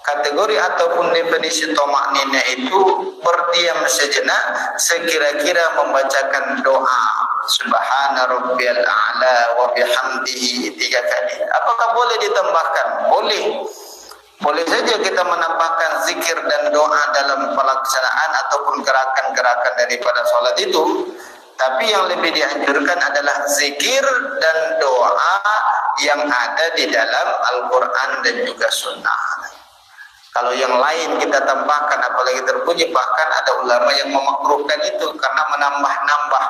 Kategori ataupun definisi tamakninah itu berdiam sejenak sekira-kira membacakan doa Subhana rabbiyal a'la wa bihamdihi 3 kali. Apakah boleh ditambahkan? Boleh. Boleh saja kita menambahkan zikir dan doa dalam pelaksanaan ataupun gerakan-gerakan daripada salat itu. Tapi yang lebih dianjurkan adalah zikir dan doa yang ada di dalam Al-Quran dan juga Sunnah. Kalau yang lain kita tambahkan, apalagi terpuji, bahkan ada ulama yang memakruhkan itu karena menambah-nambah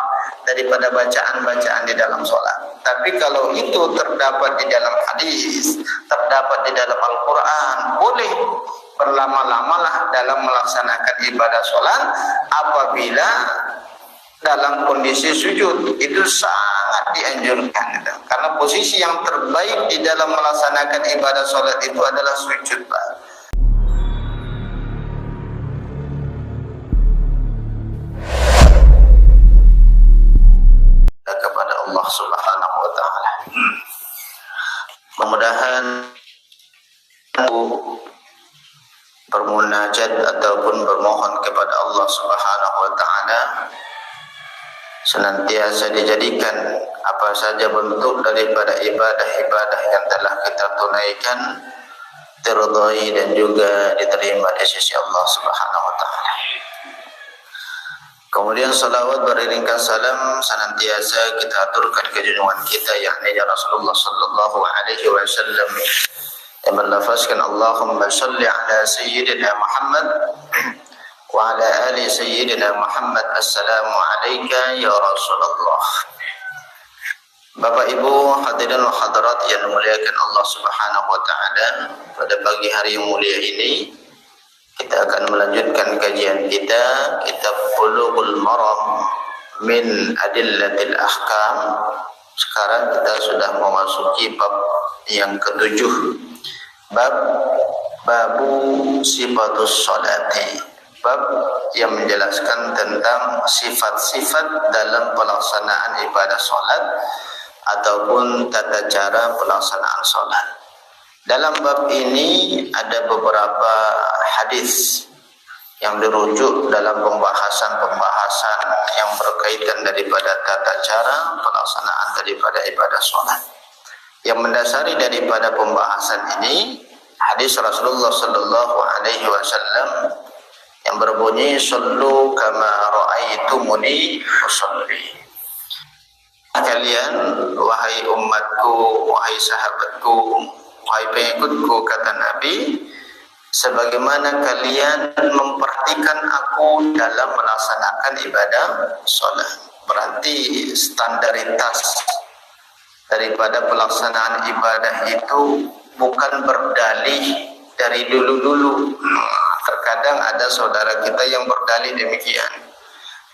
daripada bacaan-bacaan di dalam sholat. Tapi kalau itu terdapat di dalam hadis, terdapat di dalam Al-Quran, boleh berlama-lamalah dalam melaksanakan ibadah sholat apabila dalam kondisi sujud. Itu sangat dianjurkan, karena posisi yang terbaik di dalam melaksanakan ibadah sholat itu adalah sujud, Pak. Kepada Allah Subhanahu wa ta'ala. Mudah-mudahan bermunajat ataupun bermohon kepada Allah Subhanahu wa ta'ala senantiasa dijadikan apa saja bentuk daripada ibadah-ibadah yang telah kita tunaikan diridhai dan juga diterima di sisi Allah Subhanahu wa ta'ala. Kemudian salawat beriringkan salam senantiasa kita aturkan ke junjungan kita, yakni Rasulullah sallallahu alaihi wasallam, yang berlafazkan Allahumma salli ala sayyidina Muhammad wa ala ali sayyidina Muhammad. Assalamu alayka ya Rasulullah. Bapak Ibu hadirin wa hadirat yang dimuliakan Allah Subhanahu wa taala, pada pagi hari yang mulia ini kita akan melanjutkan kajian kita kitab Bulughul Maram min Adillatil Ahkam. Sekarang kita sudah memasuki bab yang ke-7, bab babu sifatus sholati, bab yang menjelaskan tentang sifat-sifat dalam pelaksanaan ibadah sholat ataupun tata cara pelaksanaan sholat. Dalam bab ini ada beberapa hadis yang dirujuk dalam pembahasan-pembahasan yang berkaitan daripada tata cara pelaksanaan daripada ibadah sholat. Yang mendasari daripada pembahasan ini hadis Rasulullah sallallahu alaihi wasallam yang berbunyi sallu kama ra'aitumuni usolli. Kalian wahai umatku, wahai sahabatku, wahai pengikutku, kata Nabi, sebagaimana kalian memperhatikan aku dalam melaksanakan ibadah sholat. Berarti standaritas daripada pelaksanaan ibadah itu bukan berdalih dari dulu-dulu. Terkadang ada saudara kita yang berdalih demikian.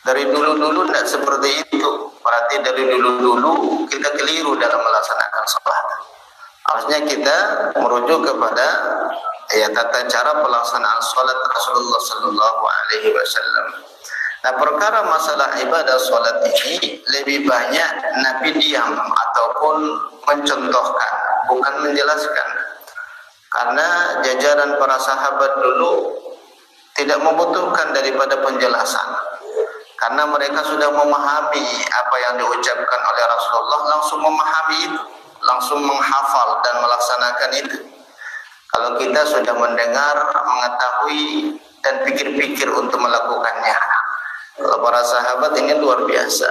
Dari dulu-dulu tidak seperti itu. Berarti dari dulu-dulu kita keliru dalam melaksanakan sholat. Harusnya kita merujuk kepada tata cara pelaksanaan sholat Rasulullah sallallahu alaihi wasallam. Nah, perkara masalah ibadah sholat ini lebih banyak Nabi diam ataupun mencontohkan, bukan menjelaskan. Karena jajaran para sahabat dulu tidak membutuhkan daripada penjelasan. Karena mereka sudah memahami apa yang diucapkan oleh Rasulullah, langsung memahami itu, langsung menghafal dan melaksanakan itu. Kalau kita sudah mendengar, mengetahui dan pikir-pikir untuk melakukannya. Kalau para sahabat ini luar biasa.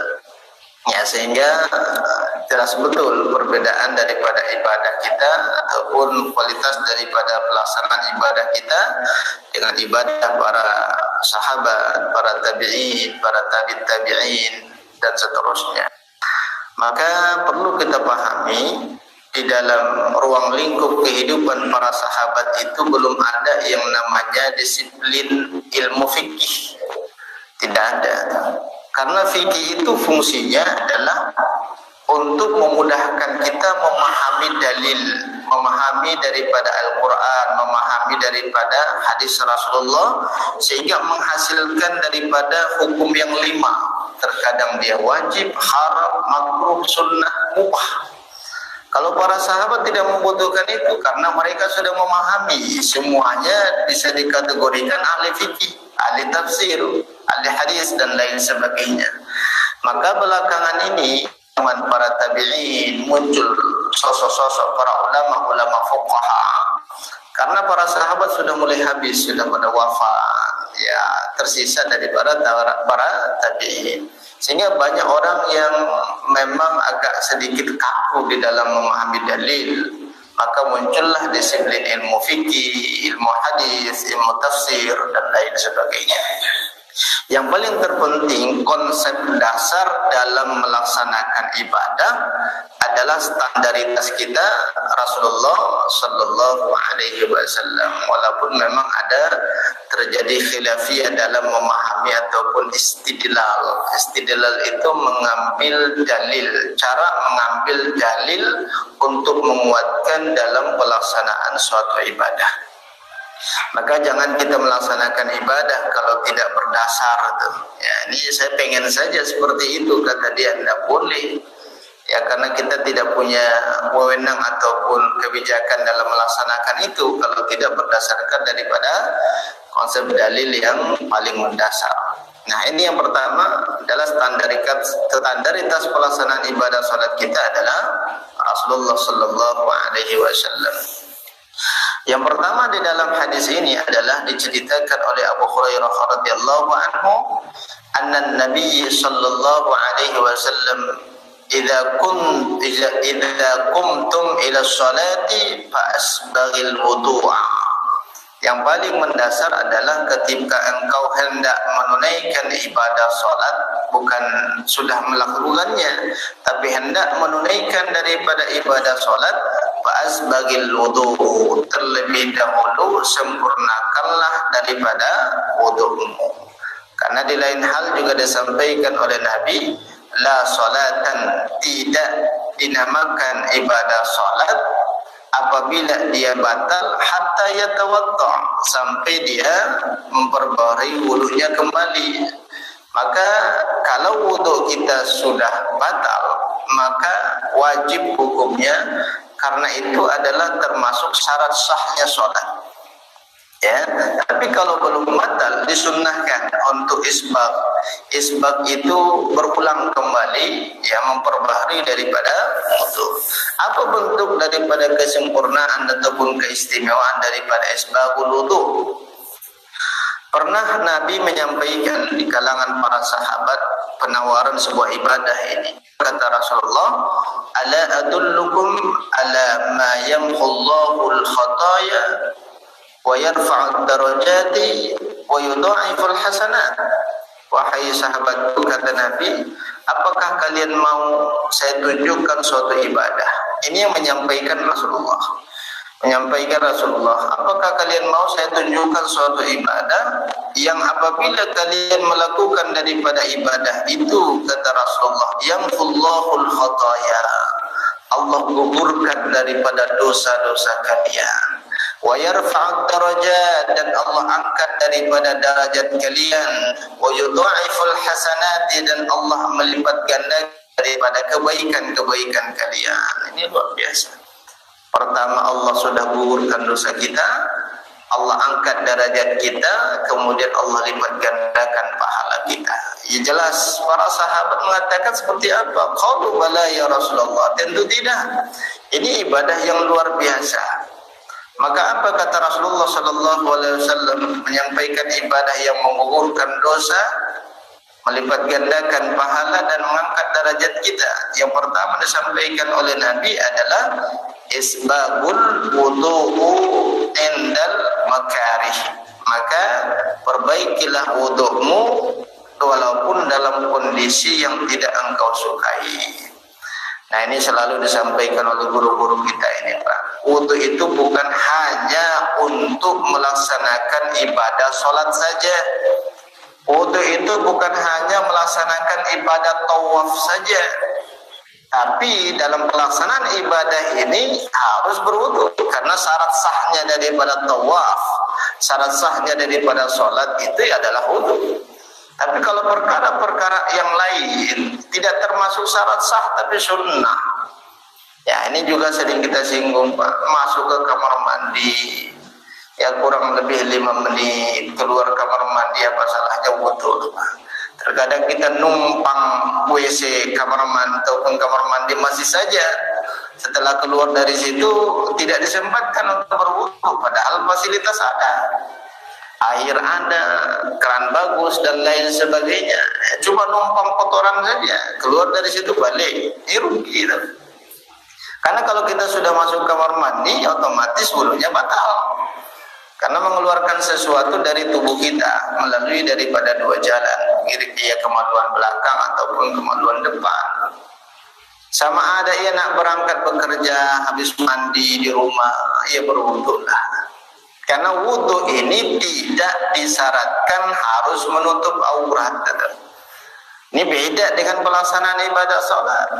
Ya, sehingga jelas betul perbedaan daripada ibadah kita ataupun kualitas daripada pelaksanaan ibadah kita dengan ibadah para sahabat, para tabi'in, para tabi'in dan seterusnya. Maka perlu kita pahami di dalam ruang lingkup kehidupan para sahabat itu belum ada yang namanya disiplin ilmu fikih. Tidak ada. Karena fikih itu fungsinya adalah untuk memudahkan kita memahami dalil, memahami daripada Al-Quran, memahami daripada hadis Rasulullah, sehingga menghasilkan daripada hukum yang 5. Terkadang dia wajib, haram, makruh, sunnah, mubah. Kalau para sahabat tidak membutuhkan itu karena mereka sudah memahami semuanya, bisa dikategorikan ahli fikih, ahli tafsir, ahli hadis dan lain sebagainya. Maka belakangan ini zaman para tabi'in muncul sosok-sosok para ulama fuqaha. Karena para sahabat sudah mulai habis, sudah pada wafat, ya tersisa dari para tabi'in. Sehingga banyak orang yang memang agak sedikit kaku di dalam memahami dalil. Maka muncullah disiplin ilmu fikih, ilmu hadis, ilmu tafsir dan lain sebagainya. Yang paling terpenting, konsep dasar dalam melaksanakan ibadah adalah standaritas kita Rasulullah Sallallahu Alaihi Wasallam. Walaupun memang ada terjadi khilafiyah dalam memahami ataupun istidlal. Istidlal itu mengambil dalil, cara mengambil dalil untuk menguatkan dalam pelaksanaan suatu ibadah. Maka jangan kita melaksanakan ibadah kalau tidak berdasar tuh. Ya, ini saya pengen saja seperti itu, kata dia, tidak boleh. Ya, karena kita tidak punya wewenang ataupun kebijakan dalam melaksanakan itu kalau tidak berdasarkan daripada konsep dalil yang paling mendasar. Nah, ini yang pertama adalah standaritas pelaksanaan ibadah salat kita adalah Rasulullah Sallallahu Alaihi Wasallam. Yang pertama di dalam hadis ini adalah diceritakan oleh Abu Hurairah radhiyallahu anhu, anna Nabi sallallahu alaihi wasallam idza qumtum ila sholati fa asbaghil wudu'a. Yang paling mendasar adalah ketika engkau hendak menunaikan ibadah salat, bukan sudah melakukannya, tapi hendak menunaikan daripada ibadah salat, fa'asbagil wudu', terlebih dahulu sempurnakanlah daripada wudu'mu. Karena di lain hal juga disampaikan oleh Nabi, la salatan, tidak dinamakan ibadah salat apabila dia batal hatta yatawadda, sampai dia memperbaharui wudunya kembali. Maka kalau wudu kita sudah batal, maka wajib hukumnya, karena itu adalah termasuk syarat sahnya sholat. Ya, tapi kalau belum batal disunnahkan untuk isbag. Isbag itu berulang kembali, ya, memperbaharui daripada wudu. Apa bentuk daripada kesempurnaan ataupun keistimewaan daripada isbagul wudu? Pernah Nabi menyampaikan di kalangan para sahabat penawaran sebuah ibadah ini. Kata Rasulullah, ala adullukum ala ma yamhullahu al-khataya wa yarfa'ud darajati wa yudha'iful hasanat. Wahai sahabatku, kata Nabi, apakah kalian mau saya tunjukkan suatu ibadah? Ini yang menyampaikan Rasulullah. Apakah kalian mau saya tunjukkan suatu ibadah yang apabila kalian melakukan daripada ibadah itu, kata Rasulullah, yamhullahul khataya, Allah gugurkan daripada dosa-dosa kalian, wa yarfa'ud darajat, dan Allah angkat daripada derajat kalian, wa yudha'iful hasanati, dan Allah melipat ganda daripada kebaikan-kebaikan kalian. Ini luar biasa. Pertama, Allah sudah gugurkan dosa kita, Allah angkat derajat kita, kemudian Allah lipat gandakan pahala kita. Ya jelas, para sahabat mengatakan seperti apa? Qalu bala ya Rasulullah. Tentu tidak. Ini ibadah yang luar biasa. Maka apa kata Rasulullah sallallahu alaihi wasallam menyampaikan ibadah yang menggugurkan dosa, melipat gandakan pahala dan mengangkat derajat kita? Yang pertama disampaikan oleh Nabi adalah isbagul wudu'u indal makarih. Maka perbaikilah wudu'mu walaupun dalam kondisi yang tidak engkau sukai. Nah, ini selalu disampaikan oleh guru-guru kita ini, Pak. Wudu itu bukan hanya untuk melaksanakan ibadah sholat saja. Wudu itu bukan hanya melaksanakan ibadah tawaf saja. Tapi dalam pelaksanaan ibadah ini harus berwudu, karena syarat sahnya daripada tawaf, syarat sahnya daripada sholat itu adalah wudu. Tapi kalau perkara-perkara yang lain tidak termasuk syarat sah tapi sunnah, Ya, ini juga sering kita singgung, Pak. Masuk ke kamar mandi, ya kurang lebih 5 menit, keluar kamar mandi, apa salahnya wudu, Pak. Terkadang kita numpang WC kamar mandi ataupun kamar mandi masih saja setelah keluar dari situ tidak disempatkan untuk berwudu, padahal fasilitas ada, air ada, keran bagus dan lain sebagainya. Cuma numpang kotoran saja, keluar dari situ balik, ini rugi. Karena kalau kita sudah masuk kamar mandi, otomatis wudunya batal. Karena mengeluarkan sesuatu dari tubuh kita melalui daripada dua jalan, ia kemaluan belakang ataupun kemaluan depan. Sama ada ia nak berangkat bekerja, habis mandi di rumah, ia berwudu lah. Karena wudu ini tidak disyaratkan harus menutup aurat. Ini beda dengan pelaksanaan ibadah salat.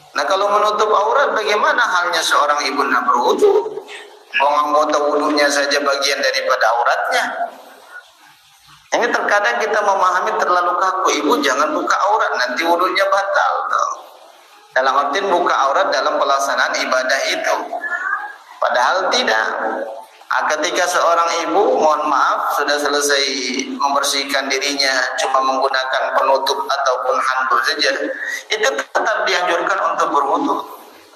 Nah, kalau menutup aurat, bagaimana halnya seorang ibu nak berwudu? Anggota wudunya saja bagian daripada auratnya. Ini terkadang kita memahami terlalu kaku. Ibu jangan buka aurat, nanti wudunya batal. Dalam arti buka aurat dalam pelaksanaan ibadah itu. Padahal tidak. Ketika seorang ibu, mohon maaf, sudah selesai membersihkan dirinya cuma menggunakan penutup ataupun handuk saja, itu tetap dianjurkan untuk berwudu.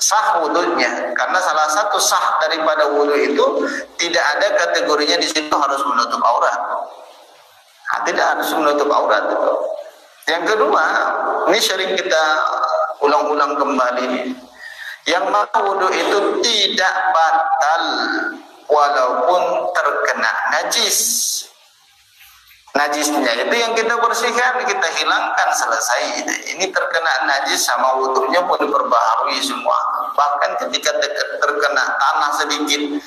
Sah wudunya, karena salah satu sah daripada wudu itu tidak ada kategorinya di situ harus menutup aurat. Tidak harus menutup aurat. Yang kedua, ini sering kita ulang-ulang kembali, yang mana wudu itu tidak batal walaupun terkena najis. Najisnya itu yang kita bersihkan, kita hilangkan, selesai. Ini terkena najis sama wudunya pun diperbaharui semua. Bahkan ketika terkena tanah sedikit,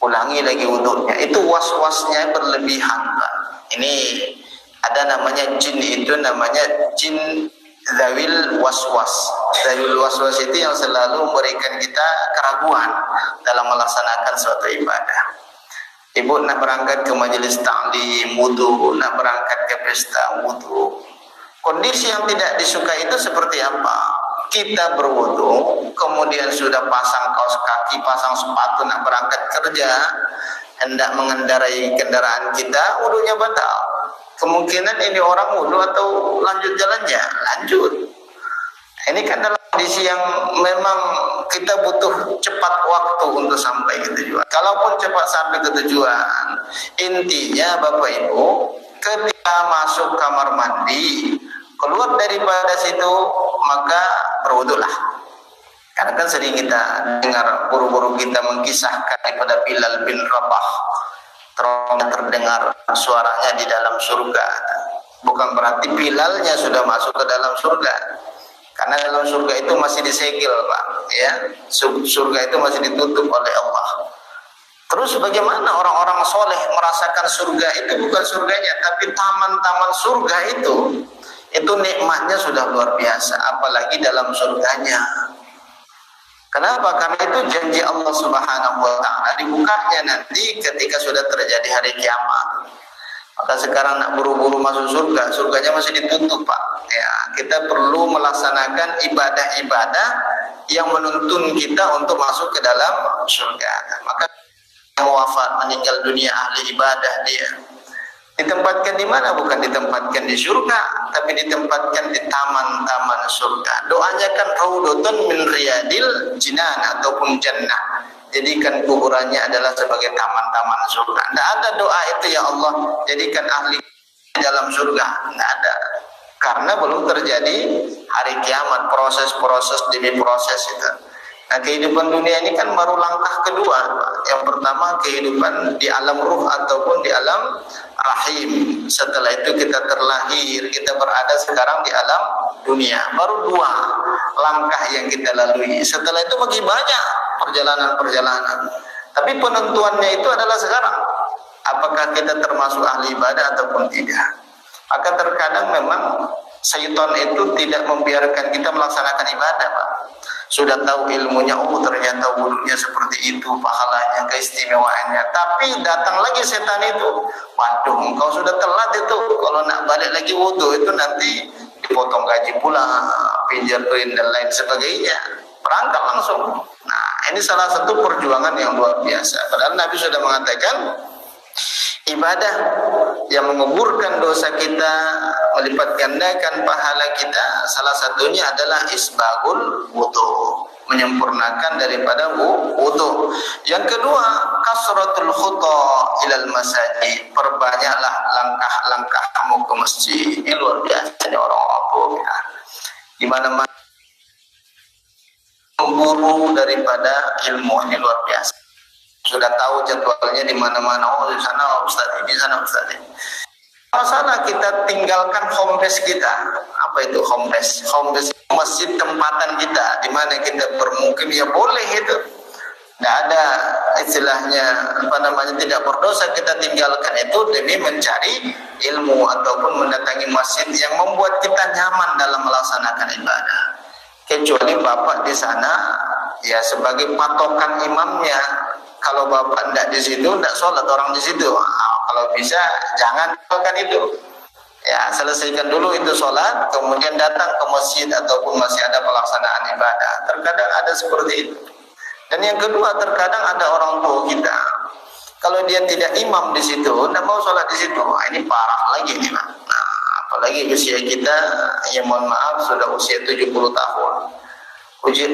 ulangi lagi wudunya. Itu was-wasnya berlebihan, Pak. Ini ada namanya jin, itu namanya jin zawil waswas. Zawil waswas itu yang selalu memberikan kita keraguan dalam melaksanakan suatu ibadah. Ibu nak berangkat ke majelis ta'lim, wudu, nak berangkat ke pesta, wudu. Kondisi yang tidak disukai itu seperti apa? Kita berwudu, kemudian sudah pasang kaos kaki, pasang sepatu, nak berangkat kerja, hendak mengendarai kendaraan kita, wudunya batal. Kemungkinan ini orang wudu atau lanjut jalannya? Lanjut. Ini kan dalam kondisi yang memang kita butuh cepat waktu untuk sampai ke tujuan. Kalaupun cepat sampai ke tujuan, intinya Bapak Ibu, ketika masuk kamar mandi, keluar daripada situ, maka berwudulah. Karena kan sering kita dengar guru-guru kita mengkisahkan daripada Bilal bin Rabah, terdengar suaranya di dalam surga. Bukan berarti Bilalnya sudah masuk ke dalam surga. Karena dalam surga itu masih disegel, Pak, ya. Surga itu masih ditutup oleh Allah. Terus bagaimana orang-orang soleh merasakan surga itu? Bukan surganya, tapi taman-taman surga itu nikmatnya sudah luar biasa, apalagi dalam surganya. Kenapa? Karena itu janji Allah Subhanahu wa ta'ala dibukanya nanti ketika sudah terjadi hari kiamat. Maka sekarang nak buru-buru masuk surga, surganya masih ditutup, Pak. Ya, kita perlu melaksanakan ibadah-ibadah yang menuntun kita untuk masuk ke dalam surga. Maka yang wafat meninggal dunia ahli ibadah dia ditempatkan di mana? Bukan ditempatkan di surga, tapi ditempatkan di taman-taman surga. Doanya kan raudhatun min riyadil jinan ataupun jannah. Jadikan kuburannya adalah sebagai taman-taman surga. Tidak ada doa itu, ya Allah jadikan ahli dalam surga. Tidak ada. Karena belum terjadi hari kiamat, proses-proses demi proses itu. Nah, kehidupan dunia ini kan baru langkah kedua, Pak. Yang pertama kehidupan di alam ruh ataupun di alam rahim. Setelah itu kita terlahir, kita berada sekarang di alam dunia. Baru dua langkah yang kita lalui. Setelah itu bagi banyak perjalanan-perjalanan. Tapi penentuannya itu adalah sekarang. Apakah kita termasuk ahli ibadah ataupun tidak. Maka terkadang memang syaitan itu tidak membiarkan kita melaksanakan ibadah, Pak. Sudah tahu ilmunya, oh ternyata wudunya seperti itu, pahalanya, keistimewaannya. Tapi datang lagi setan itu, waduh, engkau sudah telat itu. Kalau nak balik lagi wudu itu nanti dipotong gaji pula, pinjatuin dan lain sebagainya. berangkat langsung. Nah, ini salah satu perjuangan yang luar biasa. Padahal Nabi sudah mengatakan ibadah yang menguburkan dosa kita, melipat gandakan pahala kita, salah satunya adalah isbagul wudu, menyempurnakan daripada wudu. Yang kedua, kasratul khuta ilal masajid, perbanyaklah langkah-langkahmu ke masjid. Ini luar biasa orang-orang tua ya. Di mana-mana memburu daripada ilmu, ini luar biasa. Sudah tahu jadwalnya di mana-mana. Oh, di sana Ustaz, di sana Ustaz. Masalah kita tinggalkan home base kita. Apa itu home base? Home base masjid tempatan kita, di mana kita bermukim, ya boleh itu. Tidak ada istilahnya tidak berdosa kita tinggalkan itu demi mencari ilmu ataupun mendatangi masjid yang membuat kita nyaman dalam melaksanakan ibadah. Kecuali bapak di sana ya sebagai patokan imamnya. Kalau bapak tidak di situ, tidak sholat orang di situ. Kalau bisa jangan lakukan itu. Ya, selesaikan dulu itu sholat, kemudian datang ke masjid ataupun masih ada pelaksanaan ibadah. Terkadang ada seperti itu. Dan yang kedua, terkadang ada orang tua kita, kalau dia tidak imam di situ, tidak mau sholat di situ. Ini parah lagi nih, Pak. Nah, apalagi usia kita, ya mohon maaf, sudah usia 70 tahun. Usia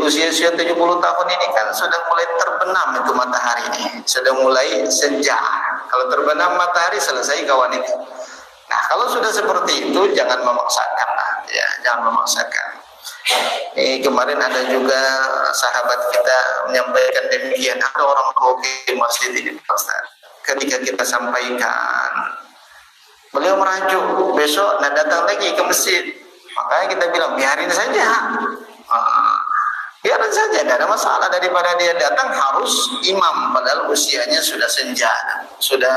70 tahun ini kan sudah mulai terbenam itu matahari ini, sudah mulai senja. Kalau terbenam matahari selesai kawan itu. Nah, kalau sudah seperti itu jangan memaksakan lah, ya, jangan memaksakan. Ini kemarin ada juga sahabat kita menyampaikan demikian, ada orang di masjid ini Ustaz. Ketika kita sampaikan, beliau merajuk besok nak datang lagi ke masjid. Makanya kita bilang biarin saja. Biarin saja, tidak ada masalah. Daripada dia datang harus imam, padahal usianya sudah senja, sudah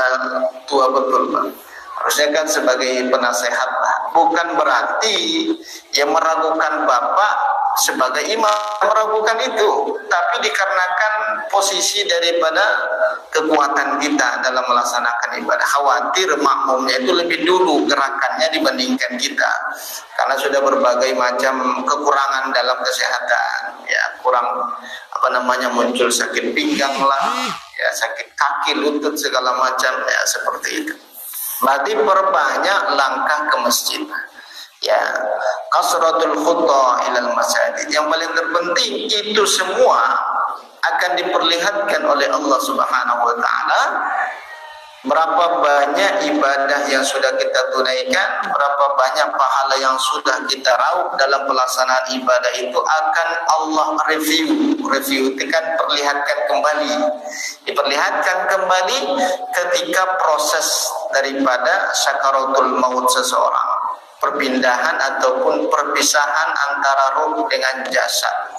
tua betul, Pak. Harusnya kan sebagai penasehat lah. Bukan berarti yang meragukan bapak sebagai imam, meragukan itu, tapi dikarenakan posisi daripada kekuatan kita dalam melaksanakan ibadah. Khawatir makmumnya itu lebih dulu gerakannya dibandingkan kita, karena sudah berbagai macam kekurangan dalam kesehatan, ya kurang muncul sakit pinggang lah, ya sakit kaki, lutut segala macam, ya seperti itu. Berarti perbanyak langkah ke masjid. Ya, kasratul khutta ilal masajid. Yang paling terpenting itu semua akan diperlihatkan oleh Allah Subhanahu wa taala. Berapa banyak ibadah yang sudah kita tunaikan, berapa banyak pahala yang sudah kita raup dalam pelaksanaan ibadah itu akan Allah review, perlihatkan kembali. Diperlihatkan kembali ketika proses daripada sakaratul maut seseorang, perpindahan ataupun perpisahan antara ruh dengan jasad.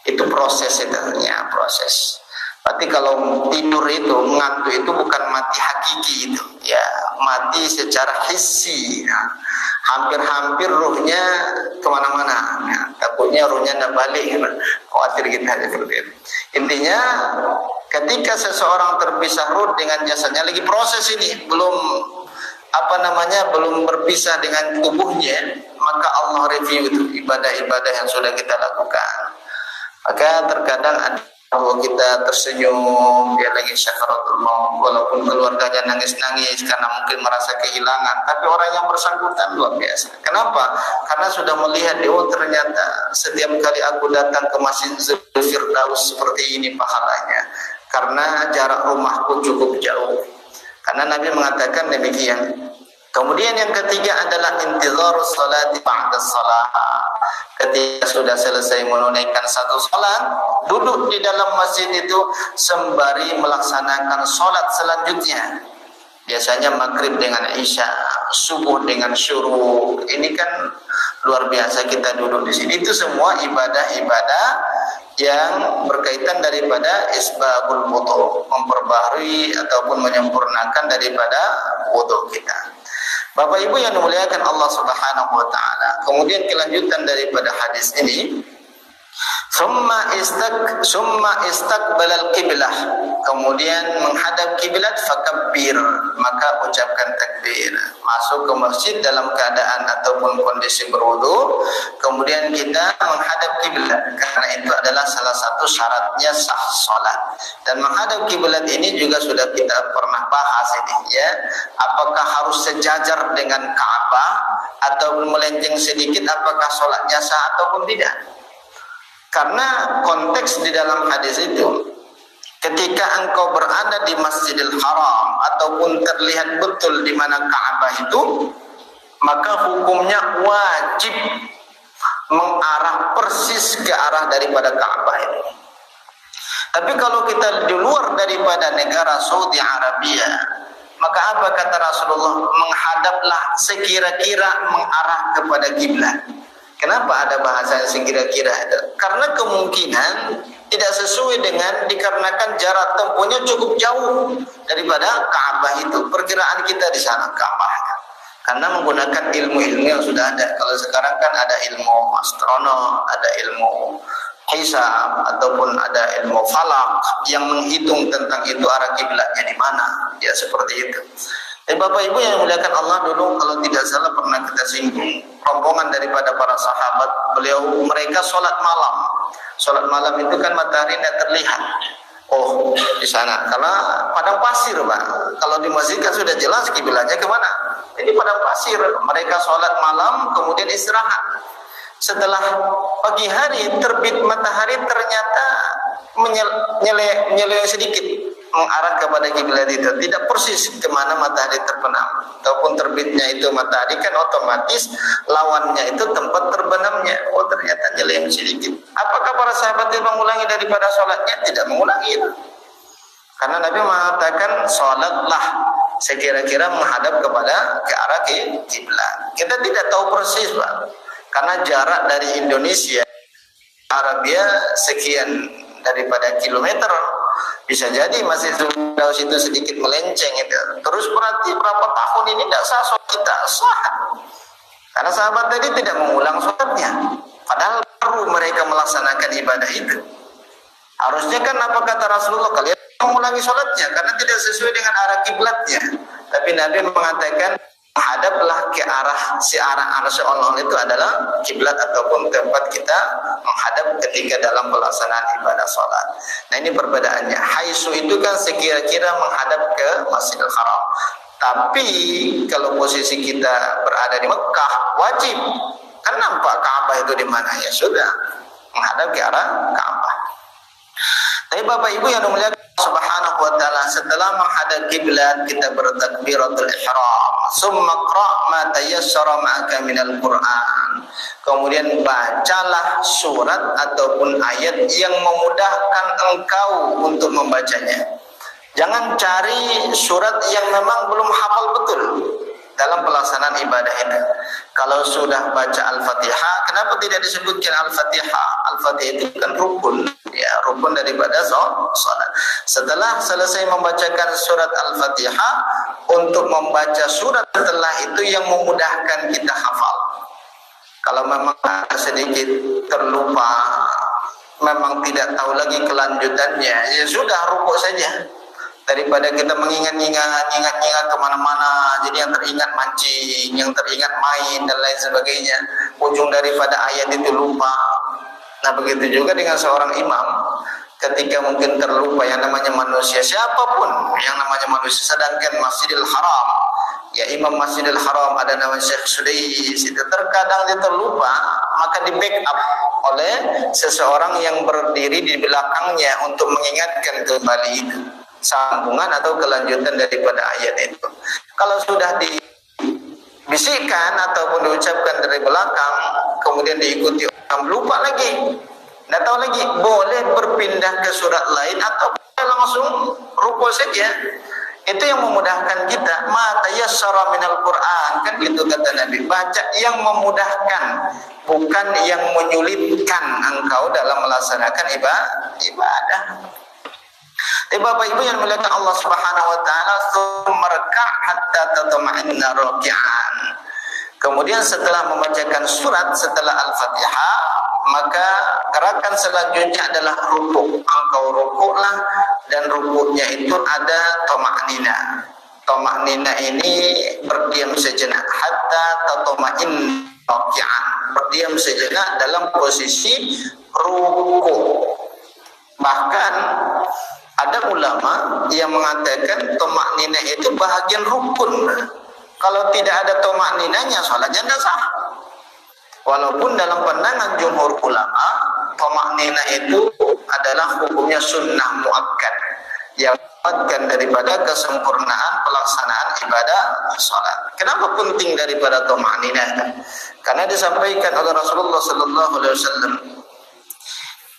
Itu proses itu, ya proses. Berarti kalau tidur itu, ngantuk itu bukan mati hakiki itu, ya mati secara hissi. Ya. Hampir-hampir ruhnya kemana-mana, ya. Takutnya ruhnya tidak balik, ya. Khawatir kita seperti itu. Intinya, ketika seseorang terpisah ruh dengan jasadnya, lagi proses ini belum belum berpisah dengan tubuhnya, maka Allah review itu ibadah-ibadah yang sudah kita lakukan. Maka terkadang ada bahwa kita tersenyum, dia lagi syakaratul maut, walaupun keluarganya nangis-nangis karena mungkin merasa kehilangan, tapi orang yang bersangkutan luar biasa. Kenapa? Karena sudah melihat, oh ternyata setiap kali aku datang ke Masjid Firdaus seperti ini pahalanya, karena jarak rumahku cukup jauh. Karena Nabi mengatakan demikian. Kemudian yang ketiga adalah intizarus salati ba'da shalah. Ketika sudah selesai menunaikan satu salat, duduk di dalam masjid itu sembari melaksanakan salat selanjutnya. Biasanya maghrib dengan isya, subuh dengan syuruk. Ini kan luar biasa kita duduk di sini. Itu semua ibadah-ibadah yang berkaitan daripada isbagul wudu, memperbaharui ataupun menyempurnakan daripada wudu kita. Bapak Ibu yang dimuliakan Allah Subhanahu wa taala. Kemudian kelanjutan daripada hadis ini, Summa istaqbalal qiblah, kemudian menghadap kiblat, fakabbir, maka ucapkan takbir. Masuk ke masjid dalam keadaan ataupun kondisi berwudu, kemudian kita menghadap kiblat, karena itu adalah salah satu syaratnya sah salat. Dan menghadap kiblat ini juga sudah kita pernah bahas ini, ya. Apakah harus sejajar dengan Ka'bah atau melenceng sedikit, apakah salatnya sah ataupun tidak? Karena konteks di dalam hadis itu, ketika engkau berada di Masjidil Haram ataupun terlihat betul di mana Ka'bah itu, maka hukumnya wajib mengarah persis ke arah daripada Ka'bah itu. Tapi kalau kita di luar daripada negara Saudi Arabia, maka apa kata Rasulullah? Menghadaplah sekira-kira mengarah kepada kiblat. Kenapa ada bahasa yang sekira-kira itu? Karena kemungkinan tidak sesuai dengan, dikarenakan jarak tempuhnya cukup jauh daripada Ka'bah itu. Perkiraan kita di sana Ka'bah. Karena menggunakan ilmu-ilmu yang sudah ada. Kalau sekarang kan ada ilmu astronom, ada ilmu hisab, ataupun ada ilmu falak yang menghitung tentang itu arah kiblatnya di mana. Ya seperti itu. Bapak Ibu yang dimuliakan Allah, dulu kalau tidak salah pernah kita singgung rombongan daripada para sahabat, mereka sholat malam. Sholat malam itu kan matahari tidak terlihat. Oh, di sana karena padang pasir, Pak. Kalau di masjid kan sudah jelas kiblatnya kemana. Ini padang pasir. Mereka sholat malam kemudian istirahat. Setelah pagi hari terbit matahari ternyata menyeleweng sedikit mengarah kepada kiblat itu, tidak persis kemana matahari terbenam ataupun terbitnya itu. Matahari kan otomatis lawannya itu tempat terbenamnya. Oh, ternyata nyeleweng sedikit. Apakah para sahabat itu mengulangi daripada sholatnya? Tidak mengulangi itu, karena Nabi mengatakan sholatlah sekira-kira menghadap kepada ke arah kiblat. Kita tidak tahu persis, Pak, karena jarak dari Indonesia Arabia sekian daripada kilometer. Bisa jadi Masjid Firdaus itu sedikit melenceng itu. Terus berarti berapa tahun ini tidak sah sholat kita? Sah. Karena sahabat tadi tidak mengulang sholatnya. Padahal baru mereka melaksanakan ibadah itu. Harusnya kan apa kata Rasulullah? Kalian mengulangi sholatnya karena tidak sesuai dengan arah kiblatnya. Tapi Nabi mengatakan menghadaplah ke arah, si arah Allah itu adalah kiblat ataupun tempat kita menghadap ketika dalam pelaksanaan ibadah sholat. Nah, ini perbedaannya. Haitsu itu kan sekira-kira menghadap ke Masjidil Haram. Tapi kalau posisi kita berada di Mekah, wajib. Kan nampak Ka'bah itu di mana, ya sudah menghadap ke arah Ka'bah. Tapi Bapak Ibu yang dimuliakan Subhanahu wa ta'ala, setelah menghadap kiblat kita bertakbiratul ihram, summa qra' ma tayassara ma'aka minal Qur'an. Kemudian bacalah surat ataupun ayat yang memudahkan engkau untuk membacanya. Jangan cari surat yang memang belum hafal betul dalam pelaksanaan ibadah ini. Kalau sudah baca Al-Fatihah, kenapa tidak disebutkan Al-Fatihah? Al-Fatihah itu kan rukun, ya, rukun daripada salat. Setelah selesai membacakan surat Al-Fatihah, untuk membaca surat setelah itu yang memudahkan kita hafal. Kalau memang sedikit terlupa, memang tidak tahu lagi kelanjutannya, ya sudah rukuk saja. Daripada kita mengingat kemana-mana, jadi yang teringat mancing, yang teringat main dan lain sebagainya, ujung daripada ayat itu lupa. Nah, begitu juga dengan seorang imam, ketika mungkin terlupa, yang namanya manusia, siapapun yang namanya manusia, sedangkan Masjidil Haram, ya imam Masjidil Haram ada nama Syekh Sudais, itu terkadang dia terlupa, maka di backup oleh seseorang yang berdiri di belakangnya untuk mengingatkan kembali itu sambungan atau kelanjutan daripada ayat itu. Kalau sudah dibisikkan ataupun diucapkan dari belakang, kemudian diikuti orang, lupa lagi, tidak tahu lagi, boleh berpindah ke surat lain atau langsung rukuk saja. Itu yang memudahkan kita. Ma tayassara minal Qur'an, kan gitu kata Nabi, baca yang memudahkan, bukan yang menyulitkan engkau dalam melaksanakan ibadah. Tapi Bapak Ibu yang dimuliakan Allah Subhanahu wa taala, merka' hatta tatma'inna raki'an. Kemudian setelah membacakan surat setelah Al-Fatihah, maka gerakan selanjutnya adalah rukuk. Engkau rukuklah, dan rukuknya itu ada tomaknina. Tomaknina ini berdiam sejenak, hatta tatma'in raki'an, berdiam sejenak dalam posisi rukuk. Bahkan ada ulama yang mengatakan tomaknina itu bahagian rukun. Kalau tidak ada tomakninanya, salatnya tidak sah. Walaupun dalam pandangan jumhur ulama, tomaknina itu adalah hukumnya sunnah muakkad, yang muakkad daripada kesempurnaan pelaksanaan ibadah salat. Kenapa penting daripada tomaknina? Karena disampaikan oleh Rasulullah sallallahu alaihi wasallam,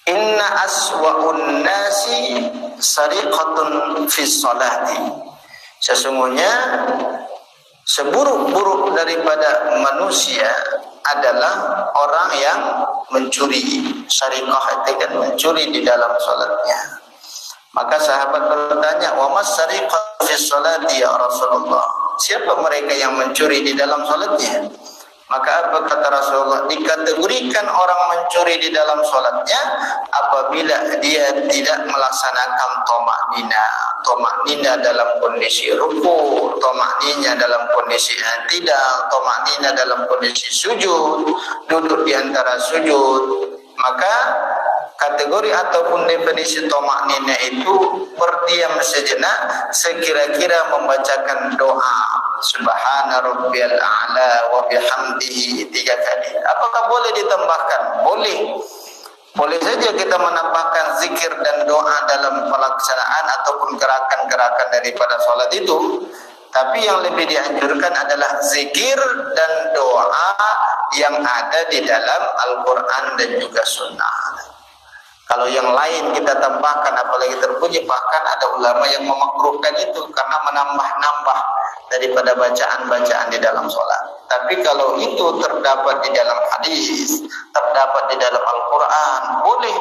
inna aswa'un nasi sariqatun fi sholati. Sesungguhnya seburuk-buruk daripada manusia adalah orang yang mencuri. Sariqah itu kan mencuri di dalam salatnya. Maka sahabat bertanya, wa mas sariqah fi sholati ya Rasulullah? Siapa mereka yang mencuri di dalam salatnya? Maka apa kata Rasulullah? Dikategorikan orang mencuri di dalam sholatnya apabila dia tidak melaksanakan tomaknina dalam kondisi ruku, tomaknina dalam kondisi i'tidal, tomaknina dalam kondisi sujud, duduk di antara sujud. Maka kategori ataupun definisi tomaknina itu berdiam sejenak sekira-kira membacakan doa Subhana rabbiyal a'la wa bihamdihi 3 kali. Apakah boleh ditambahkan? Boleh. Boleh saja kita menambahkan zikir dan doa dalam pelaksanaan ataupun gerakan-gerakan daripada sholat itu. Tapi yang lebih dianjurkan adalah zikir dan doa yang ada di dalam Al-Quran dan juga Sunnah. Kalau yang lain kita tambahkan, apalagi terpuji, bahkan ada ulama yang memakruhkan itu karena menambah-nambah daripada bacaan-bacaan di dalam sholat. Tapi kalau itu terdapat di dalam hadis, terdapat di dalam Al-Quran, boleh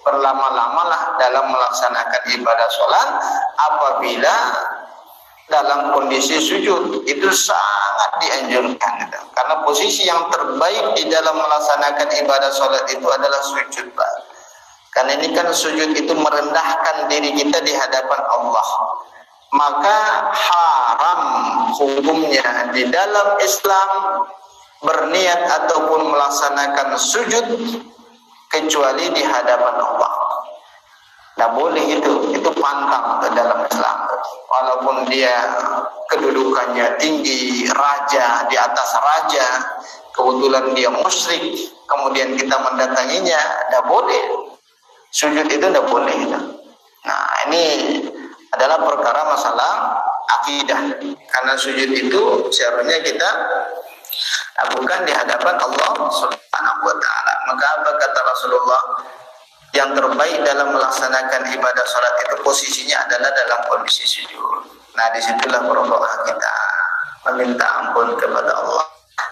berlama-lamalah dalam melaksanakan ibadah sholat apabila dalam kondisi sujud. Itu sangat dianjurkan, karena posisi yang terbaik di dalam melaksanakan ibadah sholat itu adalah sujud, Pak. Karena ini kan sujud itu merendahkan diri kita di hadapan Allah. Maka haram hukumnya di dalam Islam berniat ataupun melaksanakan sujud kecuali di hadapan Allah. Nah boleh itu pantang ke dalam Islam. Walaupun dia kedudukannya tinggi, raja, di atas raja, kebetulan dia musyrik, kemudian kita mendatanginya, tidak boleh. Sujud itu tidak boleh. Nah ini adalah perkara masalah akidah. Karena sujud itu seharusnya kita lakukan di hadapan Allah Subhanahu wa ta'ala. Maka apa kata Rasulullah? Yang terbaik dalam melaksanakan ibadah salat itu posisinya adalah dalam kondisi sujud. Nah disitulah berdoa kita, meminta ampun kepada Allah.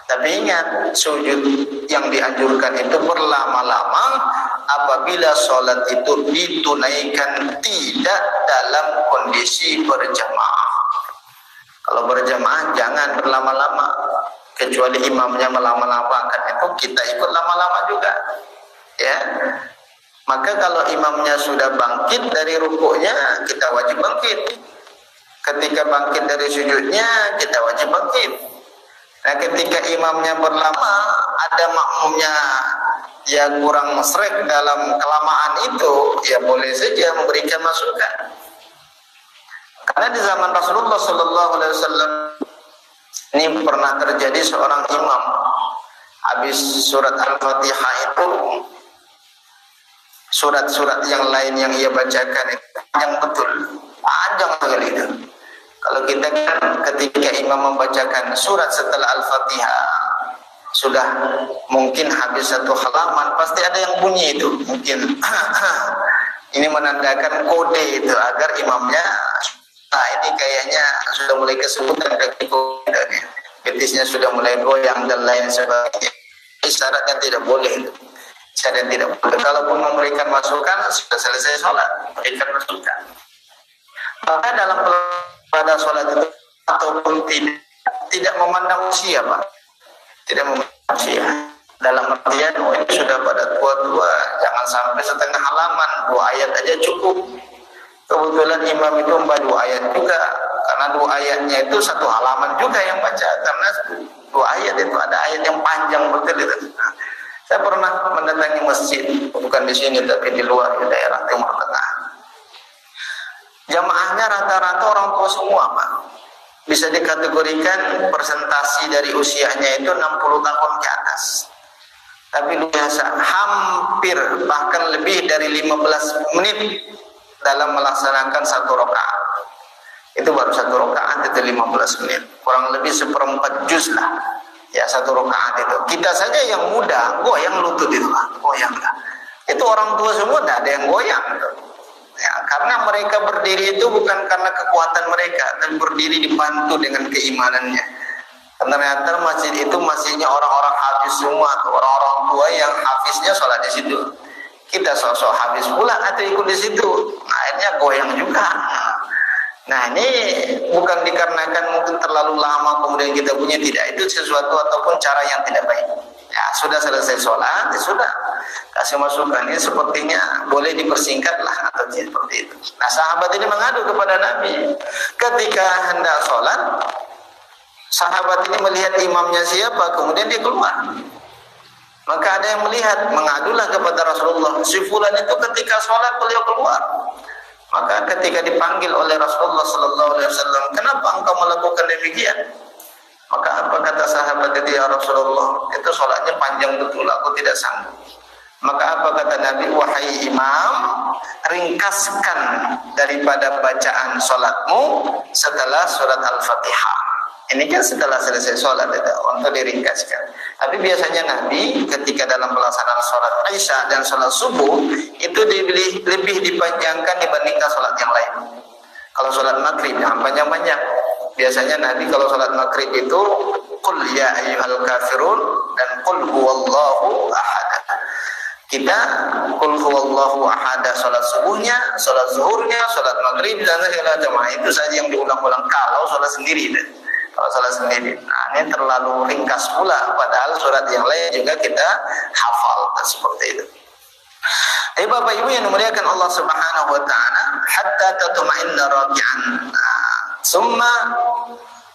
Tapi ingat, sujud yang dianjurkan itu berlama-lama apabila sholat itu ditunaikan tidak dalam kondisi berjamaah. Kalau berjamaah jangan berlama-lama, kecuali imamnya melama-lamakan, itu kita ikut lama-lama juga, ya. Maka kalau imamnya sudah bangkit dari rukuknya, kita wajib bangkit. Ketika bangkit dari sujudnya, kita wajib bangkit. Nah ketika imamnya berlama, ada makmumnya yang kurang srek dalam kelamaan itu, ya boleh saja memberikan masukan. Karena di zaman Rasulullah Sallallahu Alaihi Wasallam ini pernah terjadi seorang imam habis surat Al-Fatihah itu, surat-surat yang lain yang ia bacakan itu panjang betul, panjang sekali itu. Kalau kita kan ketika imam membacakan surat setelah Al-Fatihah sudah mungkin habis 1 halaman, pasti ada yang bunyi itu, mungkin ini menandakan kode itu agar imamnya, nah ini kayaknya sudah mulai kesemutan kaki kodenya, betisnya sudah mulai goyang dan lain sebagainya. Isyarat yang tidak boleh, isyarat yang tidak boleh. Kalaupun memberikan masukan sudah selesai sholat, berikan masukan. Maka dalam pada sholat itu ataupun tidak memandang usia, Pak, tidak memandang usia. Dalam artian ini sudah pada tua-tua, jangan sampai setengah halaman, 2 ayat aja cukup. Kebetulan imam itu membaca 2 ayat juga, karena 2 ayatnya itu 1 halaman juga yang baca, karena 2 ayat itu ada ayat yang panjang betul itu. Saya pernah mendatangi masjid, bukan di sini tapi di luar, di daerah Timur Tengah. Jamaahnya rata-rata orang tua semua, Pak. Bisa dikategorikan presentasi dari usianya itu 60 tahun ke atas. Tapi biasa hampir bahkan lebih dari 15 menit dalam melaksanakan 1 rakaat. Itu baru 1 rakaat itu 15 menit. Kurang lebih 1/4 juz lah. Ya 1 rakaat itu. Kita saja yang muda goyang lutut itu, Pak. Goyang lah. Itu orang tua semua tidak ada yang goyang. Ya, karena mereka berdiri itu bukan karena kekuatan mereka, tapi berdiri dibantu dengan keimanannya. Karena ternyata masjid itu masjidnya orang-orang hafiz semua, atau orang-orang tua yang hafiznya sholat di situ. Kita sosok hafiz pula atau ikut di situ, akhirnya goyang juga. Nah ini bukan dikarenakan mungkin terlalu lama kemudian kita punya, tidak, itu sesuatu ataupun cara yang tidak baik. Ya sudah selesai sholat, ya sudah kasih masukan, ini sepertinya boleh dipersingkat lah atau seperti itu. Nah sahabat ini mengadu kepada Nabi ketika hendak sholat. Sahabat ini melihat imamnya siapa, kemudian dia keluar. Maka ada yang melihat, mengadulah kepada Rasulullah, si fulan itu ketika sholat beliau keluar. Maka ketika dipanggil oleh Rasulullah sallallahu alaihi wasallam, kenapa engkau melakukan demikian? Maka apa kata sahabat itu, ya Rasulullah, itu sholatnya panjang betul, aku tidak sanggup. Maka apa kata Nabi, wahai imam, ringkaskan daripada bacaan sholatmu setelah surat Al-Fatihah. Ini kan setelah selesai sholat itu, untuk diringkaskan. Tapi biasanya Nabi ketika dalam pelaksanaan sholat Isya dan sholat subuh itu lebih dipanjangkan dibandingkan sholat yang lain. Kalau sholat maghrib jangan panjang-panjang. Biasanya Nabi kalau sholat maghrib itu qul ya ayyuhal kafirun dan qul huwallahu ahad. Kita qul huwallahu ahad sholat subuhnya, sholat zuhurnya, sholat maghrib dan segala jamaah itu saja yang diulang-ulang kalau sholat sendiri. Kalau salah sendiri, nah ini terlalu ringkas pula. Padahal surat yang lain juga kita hafal seperti itu. Bapak Ibu yang dimuliakan Allah Subhanahu Wa Taala, hatta tatma'inna raki'an, summa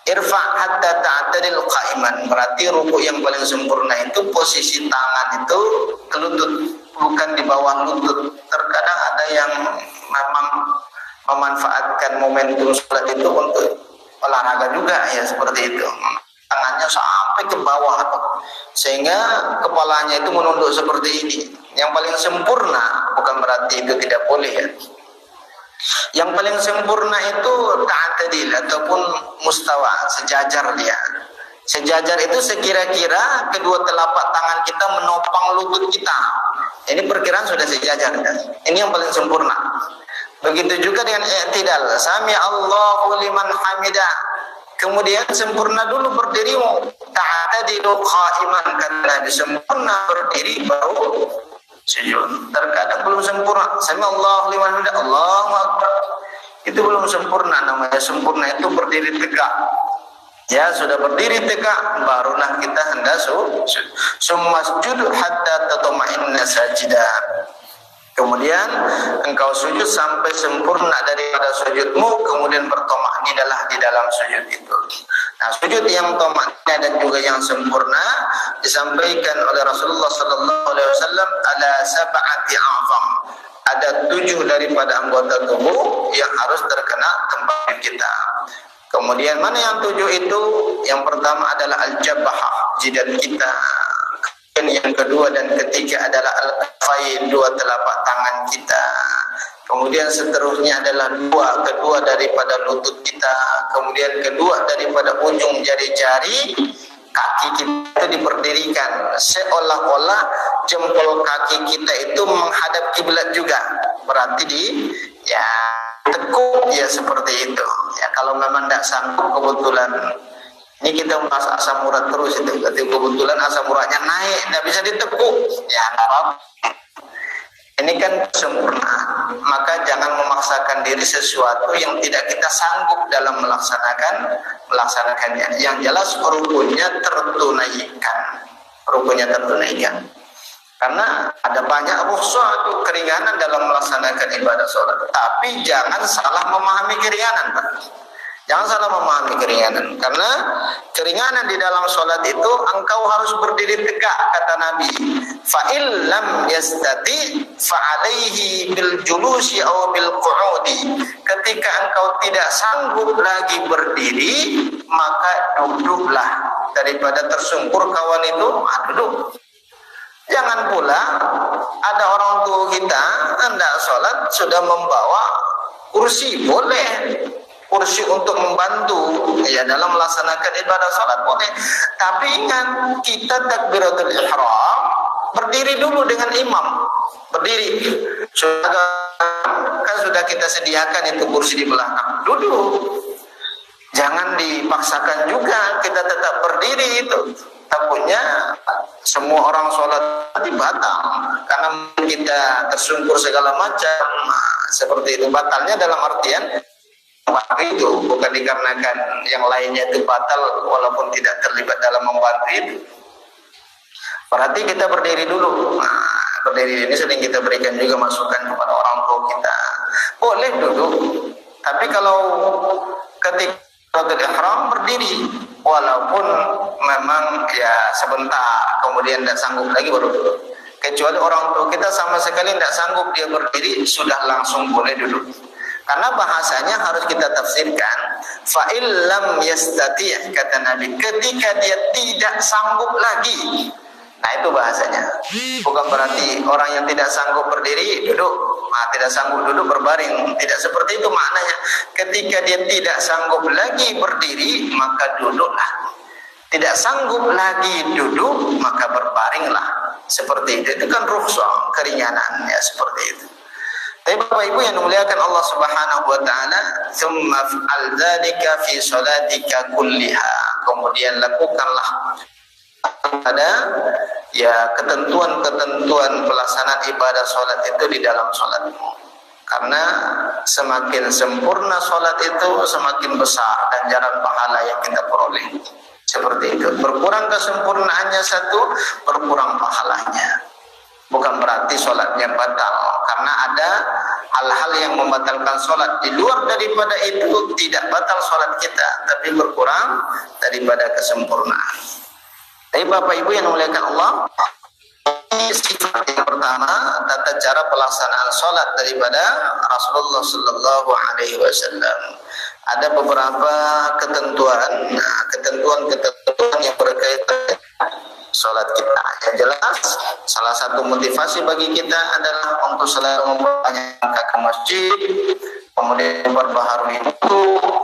irfa hatta ta'tadil qa'iman. Berarti ruku yang paling sempurna itu posisi tangan itu ke lutut, bukan di bawah lutut. Terkadang ada yang memang memanfaatkan momentum salat itu untuk olahraga juga, ya seperti itu. Tangannya sampai ke bawah sehingga kepalanya itu menunduk seperti ini. Yang paling sempurna, bukan berarti itu tidak boleh ya. Yang paling sempurna itu ta'tadil ataupun mustawa, sejajar dia. Sejajar itu sekira-kira kedua telapak tangan kita menopang lutut kita. Ini perkiraan sudah sejajar kan? Ini yang paling sempurna. Begitu juga dengan i'tidal. Sami Allahu liman hamidah. Kemudian sempurna dulu berdirimu. Ta'tadilu qa'iman, karena sempurna berdiri baru sujud. Terkadang belum sempurna. Sami Allahu liman hamidah, Allahu akbar. Itu belum sempurna. Namanya sempurna itu berdiri tegak. Ya sudah berdiri tegak, barulah kita hendak sujud. Summa sujud hatta tatma'inna sajidah. Kemudian engkau sujud sampai sempurna daripada sujudmu, kemudian bertoma'nidah di dalam sujud itu. Nah, sujud yang toma'nidah dan juga yang sempurna disampaikan oleh Rasulullah sallallahu alaihi wasallam ala sab'ati a'zam. Ada 7 daripada anggota tubuh yang harus terkena tempat kita. Kemudian mana yang 7 itu? Yang pertama adalah al-jabhah, jidat kita. Yang kedua dan ketiga adalah al-kafain, 2 telapak tangan kita. Kemudian seterusnya adalah kedua daripada lutut kita. Kemudian kedua daripada ujung jari-jari kaki kita itu diberdirikan seolah-olah jempol kaki kita itu menghadap kiblat juga. Berarti tekuk ya seperti itu. Ya kalau memang tidak sanggup, kebetulan ini kita membahas asam urat terus itu. Berarti kebetulan asam uratnya naik, tidak bisa ditekuk. Ya nggak apa-apa. Ini kan sempurna. Maka jangan memaksakan diri sesuatu yang tidak kita sanggup dalam melaksanakannya. Yang jelas rukunnya tertunaikan. rukunnya tertunaikan. Karena ada banyak rukhsah itu keringanan dalam melaksanakan ibadah sholat. Tapi jangan salah memahami keringanan, Pak. Jangan salah memahami keringanan. Karena keringanan di dalam sholat itu engkau harus berdiri tegak, kata Nabi. Fa'il lam yastati fa'alaihi bil julusi aw bil qu'udi. Ketika engkau tidak sanggup lagi berdiri, maka duduklah. Daripada tersungkur kawan itu, duduk. Jangan pula ada orang tua kita hendak sholat sudah membawa kursi, boleh kursi untuk membantu ya dalam melaksanakan ibadah sholat boleh, tapi ingat kita takbiratul ihram berdiri dulu dengan imam, berdiri sudah kita sediakan itu kursi di belakang, duduk. Jangan dipaksakan juga kita tetap berdiri itu. Takutnya semua orang sholat batal karena kita tersungkur segala macam. Seperti itu, batalnya dalam artian itu bukan dikarenakan yang lainnya itu batal walaupun tidak terlibat dalam membantu itu. Berarti kita berdiri dulu. Berdiri ini sering kita berikan juga masukan kepada orang tua kita. Boleh duduk, tapi kalau ketika ihram berdiri, walaupun memang ya sebentar kemudian tidak sanggup lagi baru duduk. Kecuali orang tua kita sama sekali tidak sanggup dia berdiri, sudah langsung boleh duduk. Karena bahasanya harus kita tafsirkan, fa'il lam yastati', kata Nabi, ketika dia tidak sanggup lagi. Nah itu bahasanya. Bukan berarti orang yang tidak sanggup berdiri duduk, tidak sanggup duduk berbaring. Tidak seperti itu maknanya. Ketika dia tidak sanggup lagi berdiri, maka duduklah. Tidak sanggup lagi duduk, maka berbaringlah. Seperti itu. Itu kan rukhsah, keringanan ya seperti itu. Tapi Bapak Ibu yang dimuliakan Allah Subhanahu wa taala, "Tsumma fa'al dzalika fi shalatika kulliha." Kemudian lakukanlah ada ya ketentuan-ketentuan pelaksanaan ibadah sholat itu di dalam sholatmu. Karena semakin sempurna sholat itu semakin besar ganjaran pahala yang kita peroleh. Seperti itu. Berkurang kesempurnaannya satu, berkurang pahalanya. Bukan berarti sholatnya batal, karena ada hal-hal yang membatalkan sholat. Di luar daripada itu tidak batal sholat kita, tapi berkurang daripada kesempurnaan. Tapi Bapak Ibu yang dimuliakan Allah, sifat yang pertama tata cara pelaksanaan sholat daripada Rasulullah Sallallahu Alaihi Wasallam. Ada beberapa ketentuan yang berkaitan dengan sholat kita. Yang jelas, salah satu motivasi bagi kita adalah untuk selalu memperbanyak ke masjid, kemudian berbaharui itu,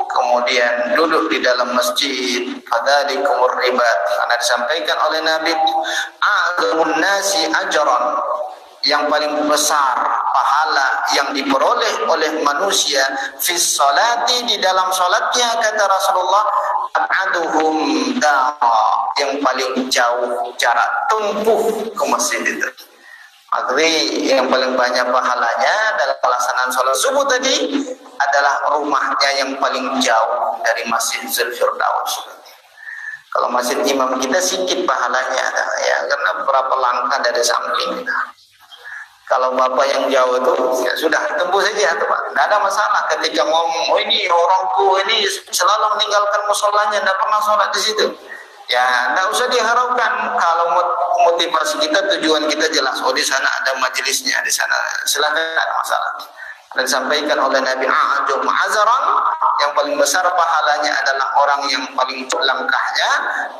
kemudian duduk di dalam masjid. Fadzalikumur ribat, karena disampaikan oleh Nabi, a'zamun nasi ajran, yang paling besar pahala yang diperoleh oleh manusia fi sholati, di dalam sholatnya, kata Rasulullah, ab'aduhum da'a, yang paling jauh jarak tempuh ke masjid itu. Artinya yang paling banyak pahalanya dalam pelaksanaan sholat subuh tadi adalah rumahnya yang paling jauh dari Masjid Firdaus. Kalau masjid imam kita sedikit pahalanya ya, karena berapa langkah dari samping kita. Kalau bapak yang jauh itu ya sudah tempuh saja tuh Pak. Tidak ada masalah ketika ngomong, oh ini orang tua ini selalu meninggalkan musolanya, tidak pernah sholat di situ. Ya, tidak usah diharapkan. Kalau motivasi kita, tujuan kita jelas. Oh di sana ada majelisnya, di sana silakan, tidak ada masalah. Dan disampaikan oleh Nabi, a'ajum azaran, yang paling besar pahalanya adalah orang yang paling langkahnya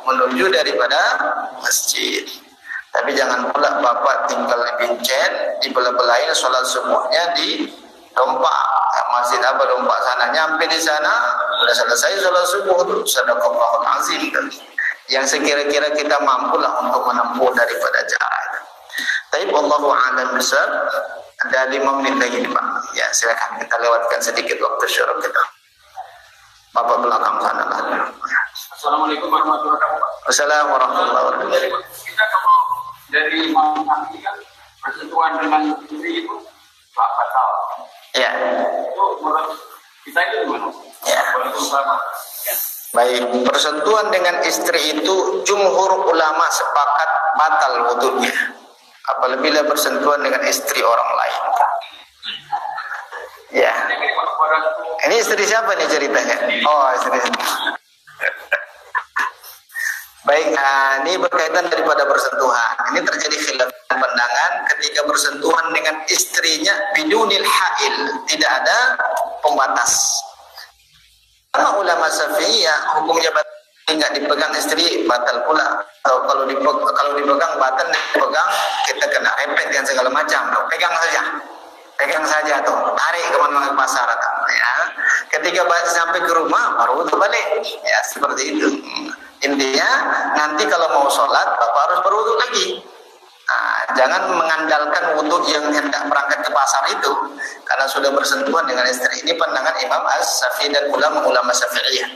menuju daripada masjid. Tapi jangan pula bapak tinggal di Bincen, di belah-belahin sholat subuhnya di Dompak, masjid apa Dompak sana, nyampe di sana sudah selesai sholat subuh itu, sadaqallahul azim. Yang sekira-kira kita mampulah untuk menempuh daripada jarak. Tapi Allahu a'lam bishawab. Ada 5 menit lagi nih Pak. Ya silakan kita lewatkan sedikit waktu syuruk kita. Bapak belakang sana lah. Assalamualaikum warahmatullahi wabarakatuh. Assalamualaikum warahmatullahi wabarakatuh. Kita kalau dari mengerti kan bersentuhan dengan istri itu batal. Ya. Itu menurut kita itu gimana? Ya. Waalaikumsalam. Baik, persentuhan dengan istri itu jumhur ulama sepakat batal wudunya. Apabila bersentuhan dengan istri orang lain. Ya. Ini istri siapa nih ceritanya? Oh, istri. Baik, ini berkaitan daripada bersentuhan. Ini terjadi khilaf pandangan ketika bersentuhan dengan istrinya bidunil hail, tidak ada pembatas. Karena ulama Syafi'iyah hukumnya batal, nggak dipegang istri batal pula. Atau kalau dipegang batal, dipegang kita kena repet dan segala macam. Pegang saja tuh, tarik kemana-mana ke pasar atau ya. Ketika sampai ke rumah baru balik, ya seperti itu. Intinya nanti kalau mau sholat bapak harus berwudu lagi. Nah, jangan mengandalkan wudu yang hendak berangkat ke pasar itu karena sudah bersentuhan dengan istri. Ini pandangan Imam As-Syafi'i dan ulama-ulama Syafi'iyah.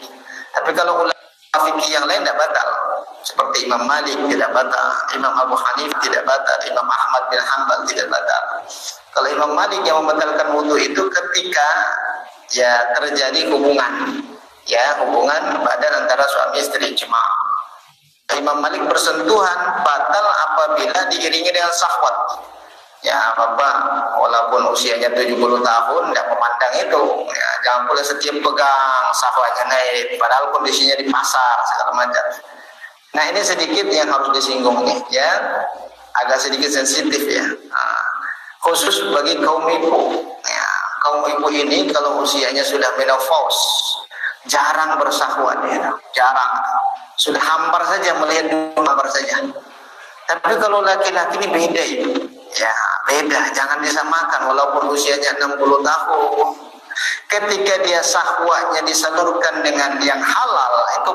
Tapi kalau ulama fikih yang lain tidak batal. Seperti Imam Malik tidak batal, Imam Abu Hanif tidak batal, Imam Ahmad bin Hanbal tidak batal. Kalau Imam Malik yang membatalkan wudu itu ketika ya terjadi hubungan badan antara suami istri cuma. Imam Malik bersentuhan batal apabila diiringi dengan syahwat. Ya bapak walaupun usianya 70 tahun tidak memandang itu. Ya, jangan pula setiap pegang syahwatnya naik padahal kondisinya di pasar segala macam. Nah ini sedikit yang harus disinggung nih ya. Agak sedikit sensitif ya. Khusus bagi kaum ibu. Ya, kaum ibu ini kalau usianya sudah menopause, jarang bersahwat ya, jarang. Sudah hampar saja melihat hampar saja. Tapi kalau laki-laki ini beda itu. Ya, beda, jangan disamakan walaupun usianya 60 tahun. Ketika dia sahwatnya disalurkan dengan yang halal itu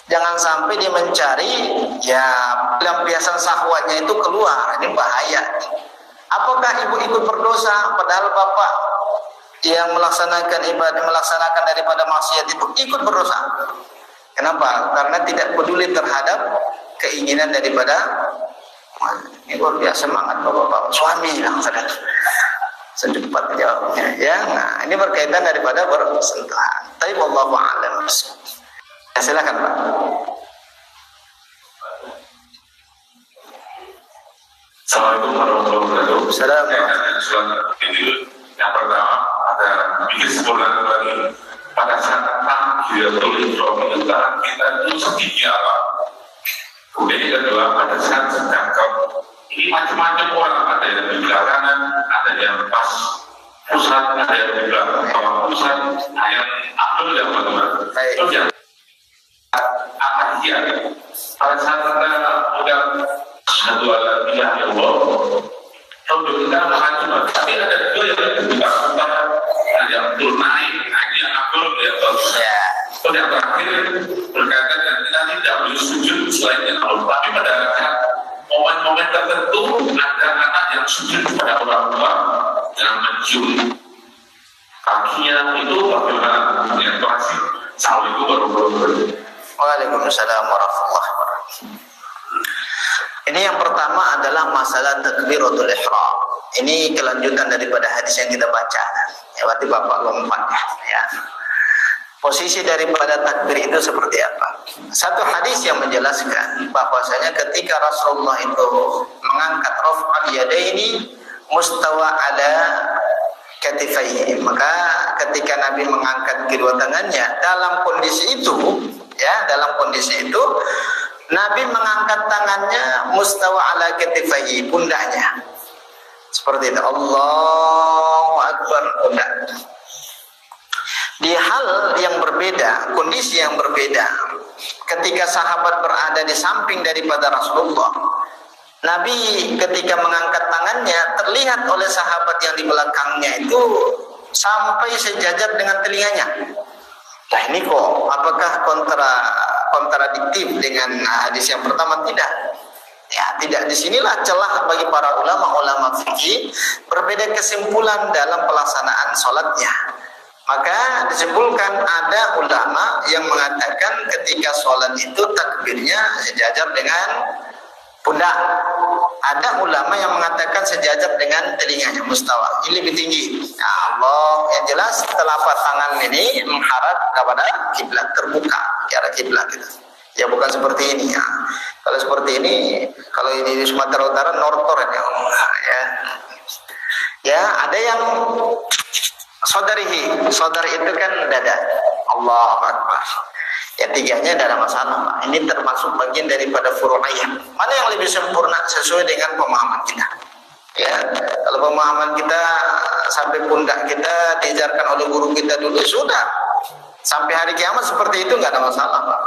jangan sampai dia mencari ya pelampiasan sahwatnya itu keluar, ini bahaya. Apakah ibu ikut berdosa padahal bapak yang melaksanakan daripada maksiat itu ikut berdosa? Kenapa? Karena tidak peduli terhadap keinginan daripada ini luar biasa semangat bapak-bapak suami yang secepat jawabnya ya. Nah, ini berkaitan daripada bersentuhan. Tapi wallahu a'lam. Ya, silakan Pak. Assalamualaikum warahmatullahi wabarakatuh. Assalamualaikum. Yang pertama ada bikin sempurna kembali pada saat takbiratul ihram kita itu sedikit apa? Kemudian yang kedua pada saat sedang ini macam-macam orang, ada yang di belakang, ada yang pas pusat, ada yang di belakang bawah pusat, ada yang Abdul dan teman-teman. Terus yang akhir pada saat kita udah satu alat ilah ya Allah, untuk kita mengacu, tapi ada dua yang dibuka ada yang turun naik, ada yang Abdul yang bagus. Terus yang terakhir berkaitan dengan kita tidak boleh sujud selain Allah, tapi pada saat momen-momen tertentu ada anak yang sujud kepada orang tua yang mencium kakinya itu bagaimana yang terakhir. Assalamualaikum warahmatullahi wabarakatuh. Waalaikumsalam warahmatullahi wabarakatuh. Ini yang pertama adalah masalah takbiratul ihram. Ini kelanjutan daripada hadis yang kita baca. Ya, berarti Bapak lompat ya. Posisi daripada takbir itu seperti apa? Satu hadis yang menjelaskan bahwasanya ketika Rasulullah itu mengangkat raf'al yadaini mustawa ala katifaihi, maka ketika Nabi mengangkat kedua tangannya dalam kondisi itu Nabi mengangkat tangannya mustawa ala katifaihi, pundaknya. Seperti itu. Allahu Akbar, pundak. Di hal yang berbeda, kondisi yang berbeda, ketika sahabat berada di samping daripada Rasulullah, Nabi ketika mengangkat tangannya terlihat oleh sahabat yang di belakangnya itu sampai sejajar dengan telinganya. Nah ini kok apakah kontradiktif dengan hadis yang pertama? Tidak. Ya, tidak. Disinilah celah bagi para ulama fikih berbeda kesimpulan dalam pelaksanaan sholatnya. Maka disimpulkan ada ulama yang mengatakan ketika sholat itu takbirnya sejajar dengan pundak. Ada ulama yang mengatakan sejajar dengan telinganya, mustawa. Ini lebih tinggi. Nah, Allah yang jelas telapak tangan ini menghadap kepada kiblat, terbuka ke arah kiblat gitu. Ya bukan seperti ini ya. Kalau seperti ini, kalau ini di Sumatera Utara nortor ya. Ya, ada yang saudarihi. Saudari itu kan dada. Allahu Akbar. Ya, tiganya tidak ada masalah, Pak. Ini termasuk bagian daripada furu'iyah. Mana yang lebih sempurna sesuai dengan pemahaman kita. Ya, kalau pemahaman kita sampai pundak kita diajarkan oleh guru kita dulu, sudah. Sampai hari kiamat seperti itu nggak ada masalah, Pak.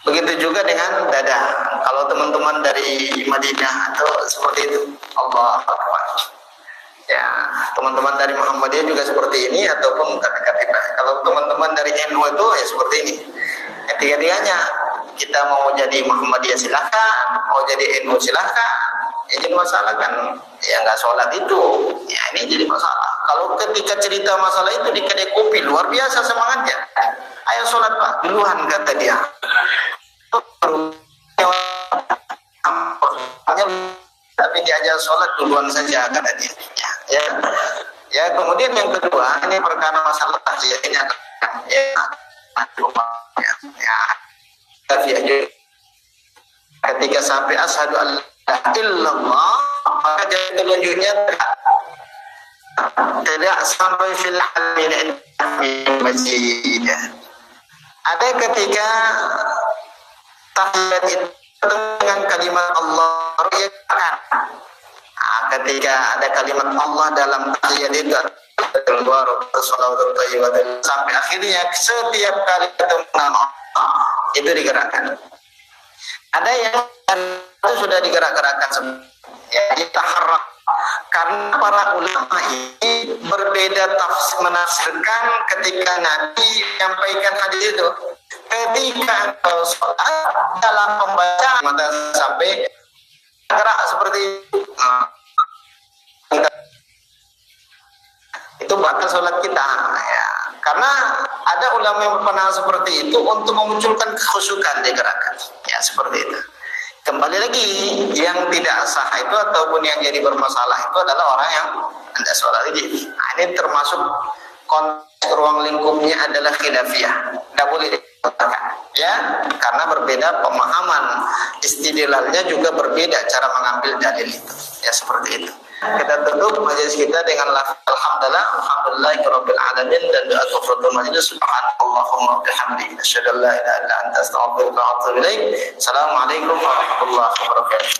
Begitu juga dengan dada. Kalau teman-teman dari Madinah atau seperti itu, Allah Akbar. Ya, teman-teman dari Muhammadiyah juga seperti ini ataupun kata-kata. Kalau teman-teman dari NU itu ya seperti ini. Ya, tiga-tiganya. Kita mau jadi Muhammadiyah silahkan, mau jadi NU silahkan. Ya, jadi masalah kan ya nggak sholat itu. Ya, ini jadi masalah. Kalau ketika cerita masalah itu di kedai kopi luar biasa semangatnya. Ayo sholat Pak, duluan kata dia. Tapi diajak sholat duluan saja kata dia. Ya, kemudian yang kedua ini perkara masalah tahiyat ini ketika sampai asyhadu an la ilaha illallah maka jalan telunjuknya tidak sampai fil alamin masjid. Ada ketika tahiyat itu dengan kalimat Allah ketika ada kalimat Allah dalam tahiyat itu sampai akhirnya setiap kali ketemu nama Allah itu digerakkan. Ada yang itu sudah digerak-gerakkan ya, ditaharrak karena para ulama ini berbeda menafsirkan ketika Nabi menyampaikan hadis itu. Ketika engkau sholat dalam membaca mata sampai gerak seperti itu batal sholat kita ya. Karena ada ulama yang berpendapat seperti itu untuk memunculkan kekhusyukan di gerakan ya, seperti itu. Kembali lagi yang tidak sah itu ataupun yang jadi bermasalah itu adalah orang yang tidak sholat ini. Nah, ini termasuk konteks ruang lingkupnya adalah khilafiyah, tidak boleh dikatakan ya, karena berbeda pemahaman, istidlalnya juga berbeda cara mengambil dalil itu ya, seperti itu. Kita tutup majelis kita dengan lafaz alhamdulillahirabbil alamin dan doa kafaratul majelis. Subhanallahumma bihamdihi asyhadu an la ilaha illa anta astaghfiruka wa atubu ilaik. Assalamualaikum warahmatullahi wabarakatuh.